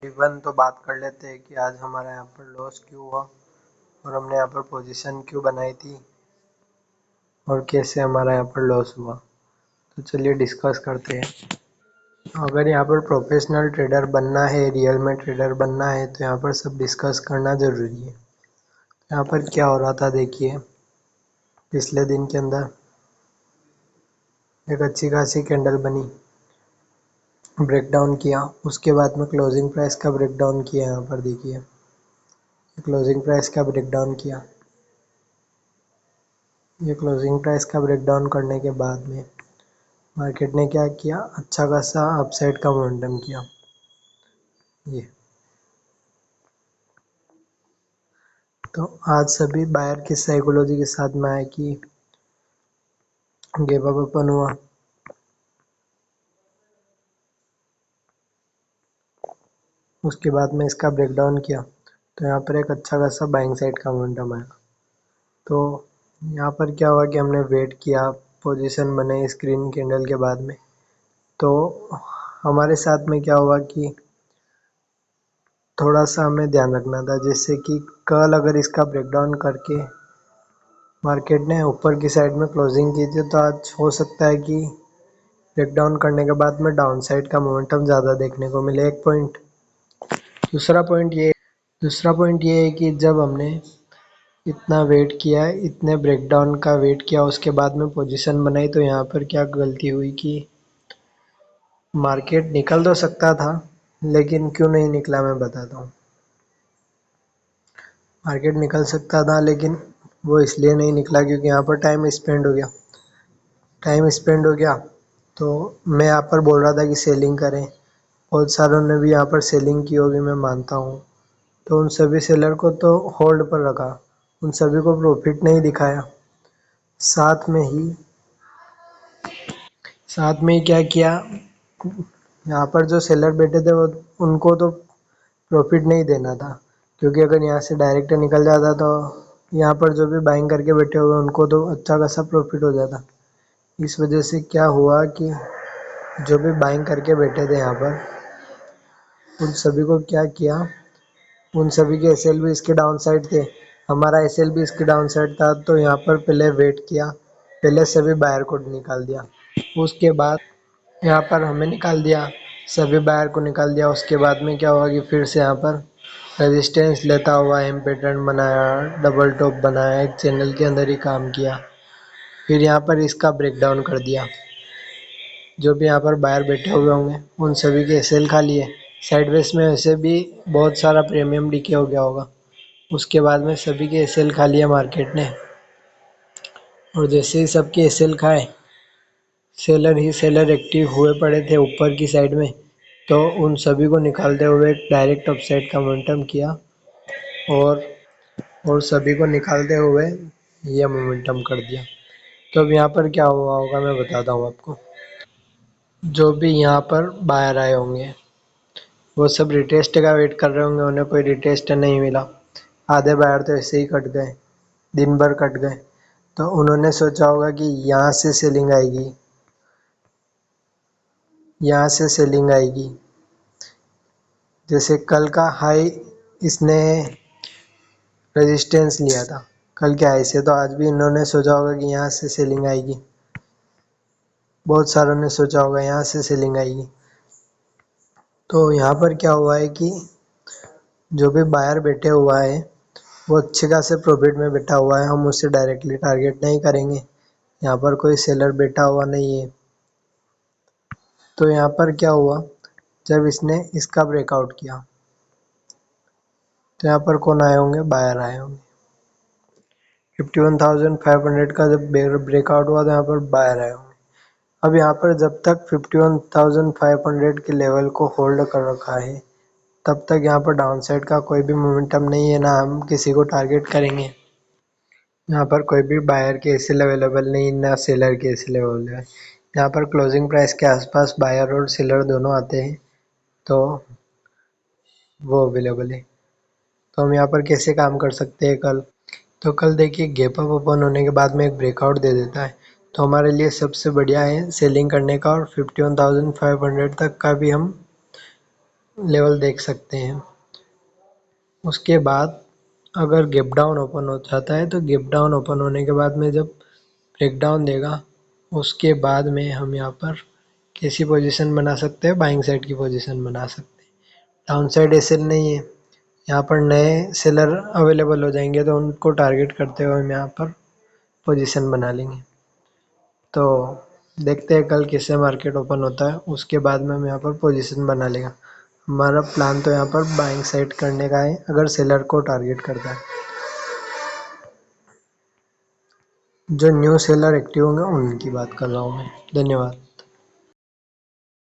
Even तो बात कर लेते हैं कि आज हमारा यहाँ पर लॉस क्यों हुआ और हमने यहाँ पर पोजीशन क्यों बनाई थी और कैसे हमारा यहाँ पर लॉस हुआ। तो चलिए डिस्कस करते हैं। अगर यहाँ पर प्रोफेशनल ट्रेडर बनना है, रियल में ट्रेडर बनना है, तो यहाँ पर सब डिस्कस करना ज़रूरी है। यहाँ पर क्या हो रहा था देखिए, पिछले दिन के अंदर एक अच्छी खासी कैंडल बनी, ब्रेकडाउन किया, उसके बाद में क्लोजिंग प्राइस का ब्रेकडाउन किया। यहाँ पर देखिए क्लोजिंग प्राइस का ब्रेकडाउन किया। ये क्लोजिंग प्राइस का ब्रेकडाउन करने के बाद में मार्केट ने क्या किया, अच्छा खासा अपसाइड का मोमेंटम किया। ये तो आज सभी बायर की साइकोलॉजी के साथ में आए कि गिव अप ओपन हुआ, उसके बाद में इसका ब्रेकडाउन किया, तो यहाँ पर एक अच्छा खासा बाइंग साइड का मोमेंटम आया। तो यहाँ पर क्या हुआ कि हमने वेट किया, पोजीशन बने स्क्रीन कैंडल के बाद में। तो हमारे साथ में क्या हुआ कि थोड़ा सा हमें ध्यान रखना था, जैसे कि कल अगर इसका ब्रेकडाउन करके मार्केट ने ऊपर की साइड में क्लोजिंग की थी, तो आज हो सकता है कि ब्रेकडाउन करने के बाद में डाउन साइड का मोमेंटम ज़्यादा देखने को मिले, एक पॉइंट। दूसरा पॉइंट ये है कि जब हमने इतना वेट किया, इतने ब्रेकडाउन का वेट किया, उसके बाद में पोजीशन बनाई, तो यहाँ पर क्या गलती हुई कि मार्केट निकल तो सकता था, लेकिन क्यों नहीं निकला मैं बताता हूँ। मार्केट निकल सकता था, लेकिन वो इसलिए नहीं निकला क्योंकि यहाँ पर टाइम स्पेंड हो गया। तो मैं यहाँ पर बोल रहा था कि सेलिंग करें, बहुत सारों ने भी यहाँ पर सेलिंग की होगी, मैं मानता हूँ। तो उन सभी सेलर को तो होल्ड पर रखा, उन सभी को प्रॉफिट नहीं दिखाया। साथ में ही क्या किया, यहाँ पर जो सेलर बैठे थे वो उनको तो प्रॉफिट नहीं देना था, क्योंकि अगर यहाँ से डायरेक्ट निकल जाता तो यहाँ पर जो भी बाइंग करके बैठे हुए उनको तो अच्छा खासा प्रॉफिट हो जाता। इस वजह से क्या हुआ कि जो भी बाइंग करके बैठे थे यहाँ पर, उन सभी को क्या किया, उन सभी के एसएल भी इसके डाउन साइड थे, हमारा एसएल भी इसके डाउन साइड था। तो यहाँ पर पहले वेट किया, पहले सभी बायर को निकाल दिया, उसके बाद यहाँ पर हमें निकाल दिया, सभी बायर को निकाल दिया। उसके बाद में क्या हुआ कि फिर से यहाँ पर रेजिस्टेंस लेता हुआ एम पैटर्न बनाया, डबल टॉप बनाया, एक चैनल के अंदर ही काम किया, फिर यहाँ पर इसका ब्रेकडाउन कर दिया। जो भी यहाँ पर बायर बैठे हुए होंगे उन सभी के एसएल खा लिए, साइडवेज में वैसे भी बहुत सारा प्रीमियम डीके हो गया होगा। उसके बाद में सभी के एसएल खा लिया मार्केट ने, और जैसे ही सबके एसएल खाए, सेलर एक्टिव हुए पड़े थे ऊपर की साइड में, तो उन सभी को निकालते हुए डायरेक्ट अपसाइड का मोमेंटम किया, और सभी को निकालते हुए ये मोमेंटम कर दिया। तो अब यहाँ पर क्या हुआ होगा मैं बताता हूँ आपको। जो भी यहाँ पर बायर आए होंगे वो सब रिटेस्ट का वेट कर रहे होंगे, उन्हें कोई रिटेस्ट नहीं मिला, आधे बायर तो ऐसे ही कट गए, दिन भर कट गए। तो उन्होंने सोचा होगा कि यहाँ से सेलिंग आएगी, यहाँ से सेलिंग आएगी। जैसे कल का हाई इसने रेजिस्टेंस लिया था, कल के हाई से, तो आज भी इन्होंने सोचा होगा कि यहाँ से सेलिंग आएगी, बहुत सारों ने सोचा होगा यहाँ से सेलिंग आएगी। तो यहाँ पर क्या हुआ है कि जो भी बायर बैठे हुआ है वो अच्छे खासे प्रॉफिट में बैठा हुआ है, हम उससे डायरेक्टली टारगेट नहीं करेंगे, यहाँ पर कोई सेलर बैठा हुआ नहीं है। तो यहाँ पर क्या हुआ, जब इसने इसका ब्रेकआउट किया तो यहाँ पर कौन आए होंगे, बायर आए होंगे। 51,500 का जब ब्रेकआउट हुआ तो यहाँ पर बायर आए होंगे। अब यहाँ पर जब तक 51,500 के लेवल को होल्ड कर रखा है, तब तक यहाँ पर डाउन साइड का कोई भी मोमेंटम नहीं है, ना हम किसी को टारगेट करेंगे। यहाँ पर कोई भी बायर के एसएल अवेलेबल नहीं, ना सेलर के एसएल अवेलेबल है। यहाँ पर क्लोजिंग प्राइस के आसपास बायर और सेलर दोनों आते हैं, तो वो अवेलेबल है। तो हम यहाँ पर कैसे काम कर सकते हैं कल, तो कल देखिए गैप अप ओपन होने के बाद में एक ब्रेकआउट दे देता है, तो हमारे लिए सबसे बढ़िया है सेलिंग करने का, और 51,500 तक का भी हम लेवल देख सकते हैं। उसके बाद अगर गैप डाउन ओपन हो जाता है तो गैप डाउन ओपन होने के बाद में जब ब्रेक डाउन देगा उसके बाद में हम यहाँ पर कैसी पोजीशन बना सकते हैं, बाइंग साइड की पोजीशन बना सकते हैं। डाउन साइड ऐसे नहीं है, यहाँ पर नए सेलर अवेलेबल हो जाएंगे तो उनको टारगेट करते हुए हम यहाँ पर पोजीशन बना लेंगे। तो देखते हैं कल कैसे मार्केट ओपन होता है, उसके बाद में हम यहाँ पर पोजीशन बना लेगा। हमारा प्लान तो यहाँ पर बाइंग साइड करने का है अगर सेलर को टारगेट करता है। जो न्यू सेलर एक्टिव होंगे उनकी बात कर रहा हूँ मैं। धन्यवाद।